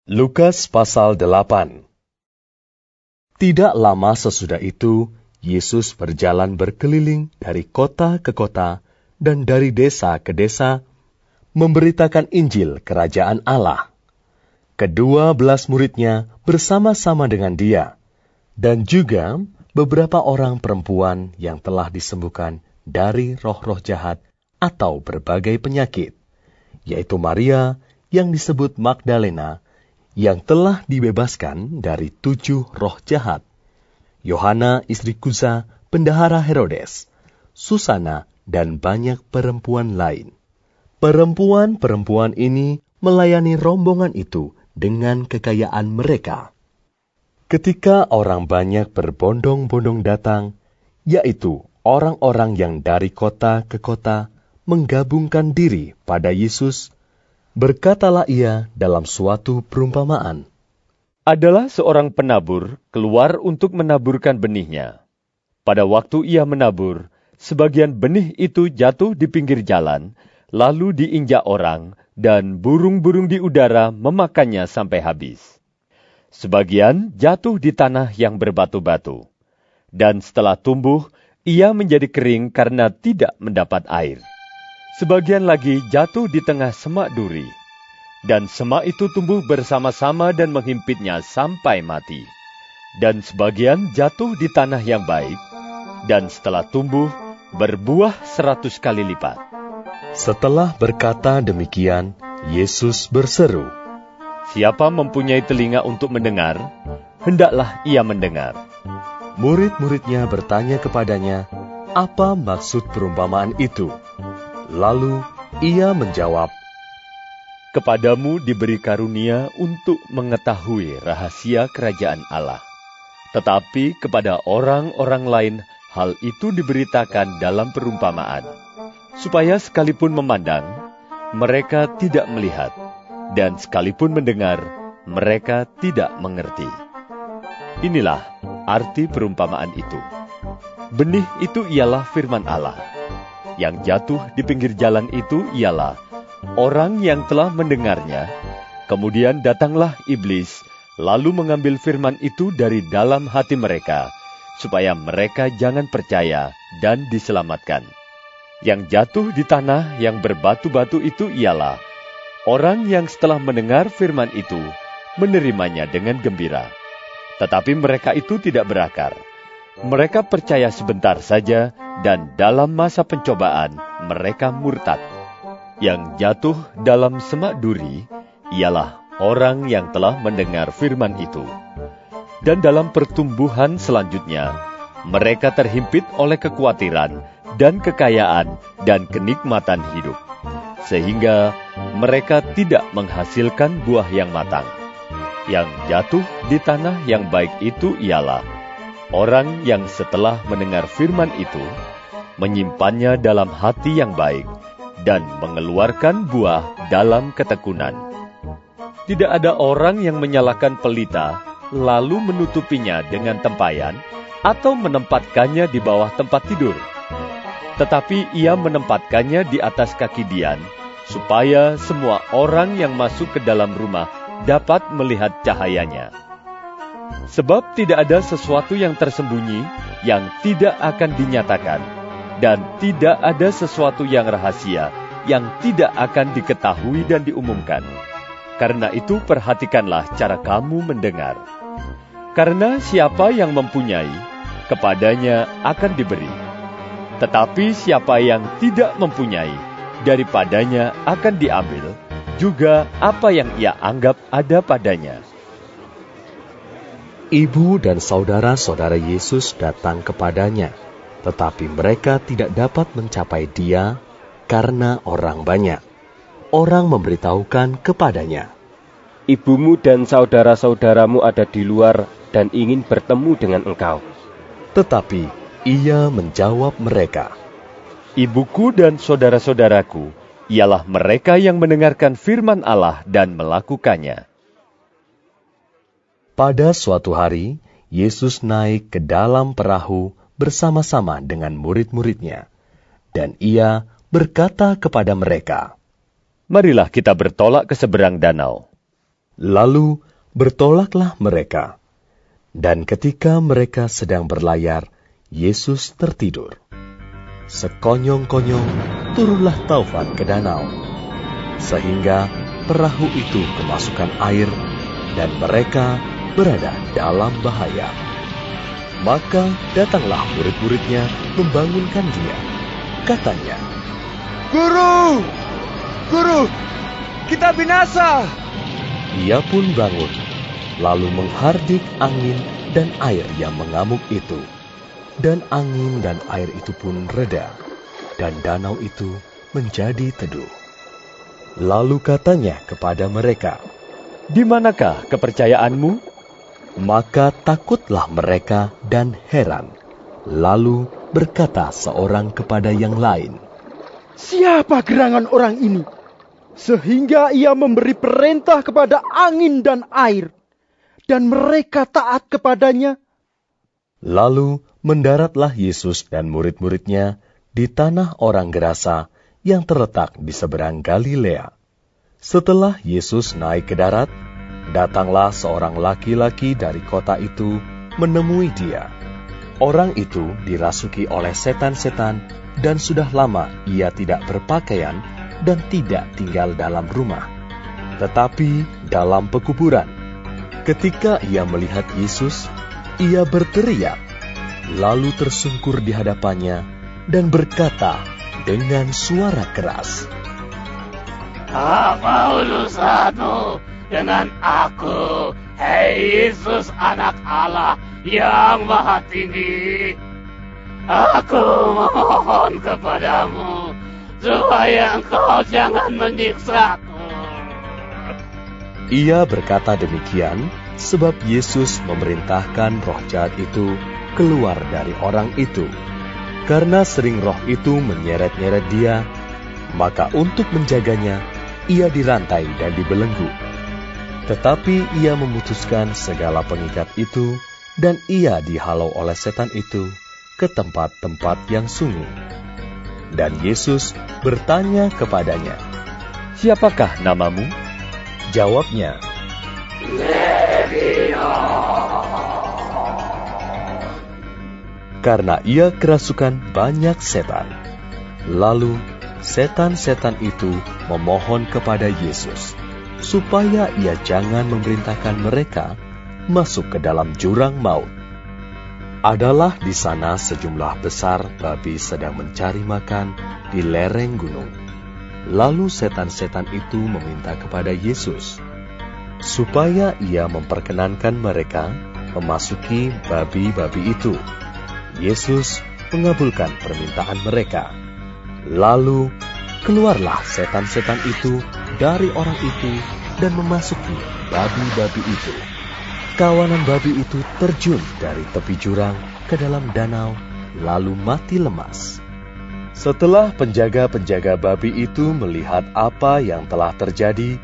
Lukas pasal 8. Tidak lama sesudah itu, Yesus berjalan berkeliling dari kota ke kota dan dari desa ke desa, memberitakan Injil Kerajaan Allah. Ke-12 muridnya bersama-sama dengan dia, dan juga beberapa orang perempuan yang telah disembuhkan dari roh-roh jahat atau berbagai penyakit, yaitu Maria yang disebut Magdalena, yang telah dibebaskan dari 7 roh jahat, Yohana istri Kuza, bendahara Herodes, Susana, dan banyak perempuan lain. Perempuan-perempuan ini melayani rombongan itu dengan kekayaan mereka. Ketika orang banyak berbondong-bondong datang, yaitu orang-orang yang dari kota ke kota menggabungkan diri pada Yesus, berkatalah ia dalam suatu perumpamaan. Adalah seorang penabur keluar untuk menaburkan benihnya. Pada waktu ia menabur, sebagian benih itu jatuh di pinggir jalan, lalu diinjak orang, dan burung-burung di udara memakannya sampai habis. Sebagian jatuh di tanah yang berbatu-batu, dan setelah tumbuh, ia menjadi kering karena tidak mendapat air. Sebagian lagi jatuh di tengah semak duri, dan semak itu tumbuh bersama-sama dan menghimpitnya sampai mati. Dan sebagian jatuh di tanah yang baik, dan setelah tumbuh, berbuah 100 kali lipat. Setelah berkata demikian, Yesus berseru, "Siapa mempunyai telinga untuk mendengar, hendaklah ia mendengar." Murid-muridnya bertanya kepadanya, apa maksud perumpamaan itu? Lalu ia menjawab, "Kepadamu diberi karunia untuk mengetahui rahasia kerajaan Allah. Tetapi kepada orang-orang lain hal itu diberitakan dalam perumpamaan, supaya sekalipun memandang, mereka tidak melihat, dan sekalipun mendengar, mereka tidak mengerti." Inilah arti perumpamaan itu. Benih itu ialah firman Allah. Yang jatuh di pinggir jalan itu ialah orang yang telah mendengarnya, kemudian datanglah iblis, lalu mengambil firman itu dari dalam hati mereka, supaya mereka jangan percaya dan diselamatkan. Yang jatuh di tanah yang berbatu-batu itu ialah orang yang setelah mendengar firman itu, menerimanya dengan gembira. Tetapi mereka itu tidak berakar. Mereka percaya sebentar saja, dan dalam masa pencobaan mereka murtad. Yang jatuh dalam semak duri ialah orang yang telah mendengar firman itu. Dan dalam pertumbuhan selanjutnya, mereka terhimpit oleh kekhawatiran dan kekayaan dan kenikmatan hidup, sehingga mereka tidak menghasilkan buah yang matang. Yang jatuh di tanah yang baik itu ialah orang yang setelah mendengar firman itu, menyimpannya dalam hati yang baik, dan mengeluarkan buah dalam ketekunan. Tidak ada orang yang menyalakan pelita, lalu menutupinya dengan tempayan, atau menempatkannya di bawah tempat tidur. Tetapi ia menempatkannya di atas kaki dian, supaya semua orang yang masuk ke dalam rumah dapat melihat cahayanya. Sebab tidak ada sesuatu yang tersembunyi yang tidak akan dinyatakan, dan tidak ada sesuatu yang rahasia yang tidak akan diketahui dan diumumkan. Karena itu perhatikanlah cara kamu mendengar. Karena siapa yang mempunyai, kepadanya akan diberi. Tetapi siapa yang tidak mempunyai, daripadanya akan diambil juga apa yang ia anggap ada padanya. Ibu dan saudara-saudara Yesus datang kepadanya, tetapi mereka tidak dapat mencapai dia karena orang banyak. Orang memberitahukan kepadanya, "Ibumu dan saudara-saudaramu ada di luar dan ingin bertemu dengan engkau." Tetapi ia menjawab mereka, "Ibuku dan saudara-saudaraku ialah mereka yang mendengarkan firman Allah dan melakukannya." Pada suatu hari, Yesus naik ke dalam perahu bersama-sama dengan murid-muridnya, dan ia berkata kepada mereka, "Marilah kita bertolak ke seberang danau." Lalu bertolaklah mereka. Dan ketika mereka sedang berlayar, Yesus tertidur. Sekonyong-konyong turunlah taufan ke danau, sehingga perahu itu kemasukan air, dan mereka berada dalam bahaya. Maka datanglah murid-muridnya membangunkan dia. Katanya, Guru! Guru! Kita binasa! Ia pun bangun, lalu menghardik angin dan air yang mengamuk itu. Dan angin dan air itu pun reda, dan danau itu menjadi teduh. Lalu katanya kepada mereka, Di manakah kepercayaanmu? Maka takutlah mereka dan heran. Lalu berkata seorang kepada yang lain, Siapa gerangan orang ini, sehingga ia memberi perintah kepada angin dan air, dan mereka taat kepadanya? Lalu mendaratlah Yesus dan murid-muridnya di tanah orang Gerasa yang terletak di seberang Galilea. Setelah Yesus naik ke darat, datanglah seorang laki-laki dari kota itu menemui dia. Orang itu dirasuki oleh setan-setan, dan sudah lama ia tidak berpakaian dan tidak tinggal dalam rumah, tetapi dalam pekuburan. Ketika ia melihat Yesus, ia berteriak, lalu tersungkur di hadapannya dan berkata dengan suara keras, Apa urusanmu dengan aku, hei Yesus anak Allah yang maha tinggi? Aku memohon kepadamu, supaya engkau jangan menyiksaku. Ia berkata demikian, sebab Yesus memerintahkan roh jahat itu keluar dari orang itu. Karena sering roh itu menyeret-nyeret dia, maka untuk menjaganya, ia dirantai dan dibelenggu. Tetapi ia memutuskan segala pengikat itu, dan ia dihalau oleh setan itu ke tempat-tempat yang sunyi. Dan Yesus bertanya kepadanya, Siapakah namamu? Jawabnya, karena ia kerasukan banyak setan. Lalu setan-setan itu memohon kepada Yesus, supaya ia jangan memerintahkan mereka masuk ke dalam jurang maut. Adalah di sana sejumlah besar babi sedang mencari makan di lereng gunung. Lalu setan-setan itu meminta kepada Yesus, supaya ia memperkenankan mereka memasuki babi-babi itu. Yesus mengabulkan permintaan mereka. Lalu keluarlah setan-setan itu dari orang itu dan memasuki babi-babi itu. Kawanan babi itu terjun dari tepi jurang ke dalam danau, lalu mati lemas. Setelah penjaga-penjaga babi itu melihat apa yang telah terjadi,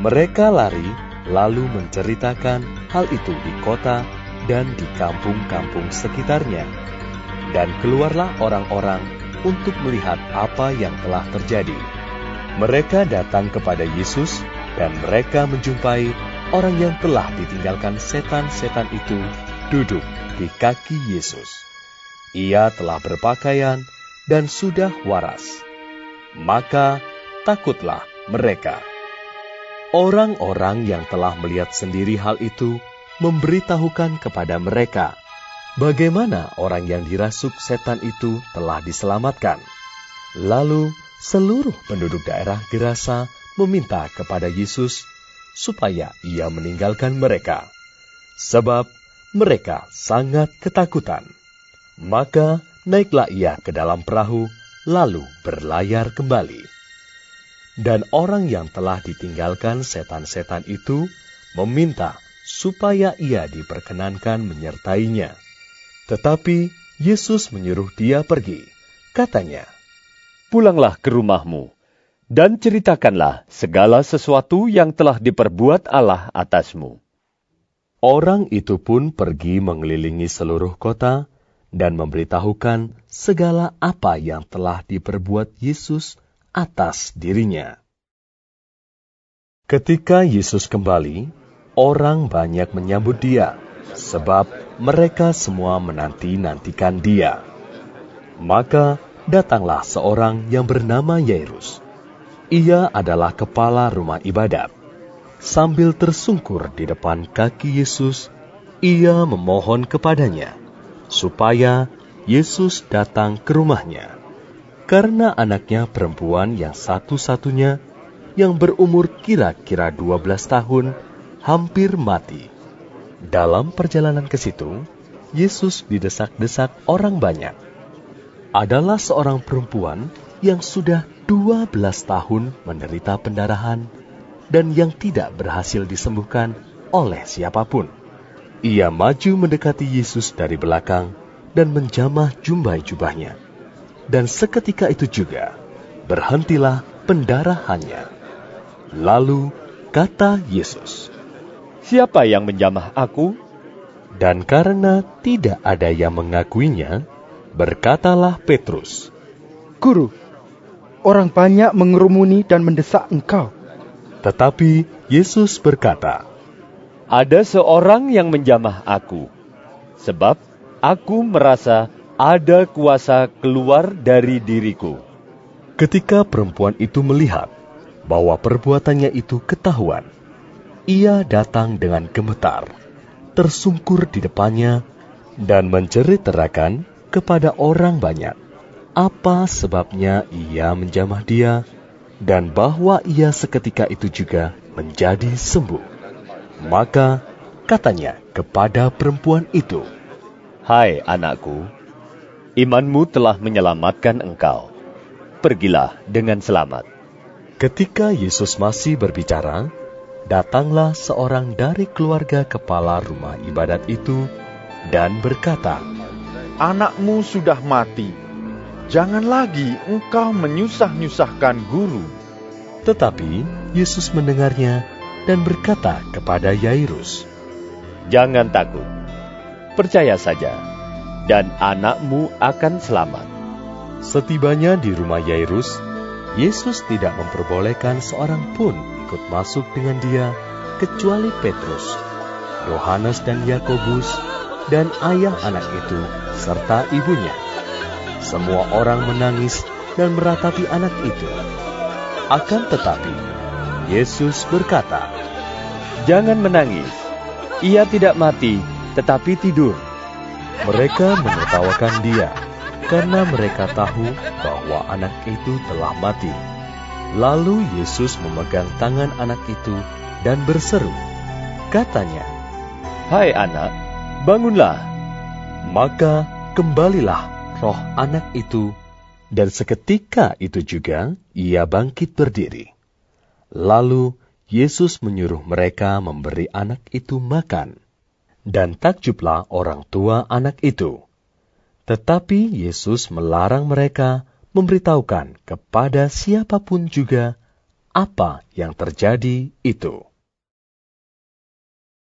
mereka lari lalu menceritakan hal itu di kota dan di kampung-kampung sekitarnya. Dan keluarlah orang-orang untuk melihat apa yang telah terjadi. Mereka datang kepada Yesus dan mereka menjumpai orang yang telah ditinggalkan setan-setan itu duduk di kaki Yesus. Ia telah berpakaian dan sudah waras. Maka takutlah mereka. Orang-orang yang telah melihat sendiri hal itu memberitahukan kepada mereka bagaimana orang yang dirasuk setan itu telah diselamatkan. Lalu seluruh penduduk daerah Gerasa meminta kepada Yesus supaya ia meninggalkan mereka, sebab mereka sangat ketakutan. Maka naiklah ia ke dalam perahu, lalu berlayar kembali. Dan orang yang telah ditinggalkan setan-setan itu meminta supaya ia diperkenankan menyertainya. Tetapi Yesus menyuruh dia pergi. Katanya, Pulanglah ke rumahmu, dan ceritakanlah segala sesuatu yang telah diperbuat Allah atasmu. orang itu pun pergi mengelilingi seluruh kota dan memberitahukan segala apa yang telah diperbuat Yesus atas dirinya. Ketika Yesus kembali, orang banyak menyambut dia, sebab mereka semua menanti-nantikan dia. Maka datanglah seorang yang bernama Yairus. Ia adalah kepala rumah ibadat. Sambil tersungkur di depan kaki Yesus, ia memohon kepadanya supaya Yesus datang ke rumahnya, karena anaknya perempuan yang satu-satunya, yang berumur kira-kira 12 tahun, hampir mati. Dalam perjalanan ke situ, Yesus didesak-desak orang banyak. Adalah seorang perempuan yang sudah 12 tahun menderita pendarahan, dan yang tidak berhasil disembuhkan oleh siapapun. Ia maju mendekati Yesus dari belakang dan menjamah jumbai jubahnya. Dan seketika itu juga, berhentilah pendarahannya. Lalu kata Yesus, "Siapa yang menjamah aku?" Dan karena tidak ada yang mengakuinya, berkatalah Petrus, Guru, orang banyak mengerumuni dan mendesak engkau. Tetapi Yesus berkata, "Ada seorang yang menjamah aku, sebab aku merasa ada kuasa keluar dari diriku." Ketika perempuan itu melihat bahwa perbuatannya itu ketahuan, ia datang dengan gemetar, tersungkur di depannya, dan menceritakan kepada orang banyak apa sebabnya ia menjamah dia, dan bahwa ia seketika itu juga menjadi sembuh. Maka katanya kepada perempuan itu, "Hai anakku, imanmu telah menyelamatkan engkau. Pergilah dengan selamat." Ketika Yesus masih berbicara, datanglah seorang dari keluarga kepala rumah ibadat itu dan berkata, Anakmu sudah mati. Jangan lagi engkau menyusah-nyusahkan guru. Tetapi Yesus mendengarnya dan berkata kepada Yairus, "Jangan takut, percaya saja, dan anakmu akan selamat." Setibanya di rumah Yairus, Yesus tidak memperbolehkan seorang pun ikut masuk dengan dia, kecuali Petrus, Yohanes dan Yakobus, dan ayah anak itu, serta ibunya. Semua orang menangis dan meratapi anak itu. Akan tetapi, Yesus berkata, "Jangan menangis, ia tidak mati, tetapi tidur." Mereka menertawakan dia, karena mereka tahu bahwa anak itu telah mati. Lalu Yesus memegang tangan anak itu dan berseru. Katanya, "Hai anak, bangunlah." Maka kembalilah roh anak itu, dan seketika itu juga ia bangkit berdiri. Lalu Yesus menyuruh mereka memberi anak itu makan, dan takjublah orang tua anak itu. Tetapi Yesus melarang mereka memberitahukan kepada siapapun juga apa yang terjadi itu.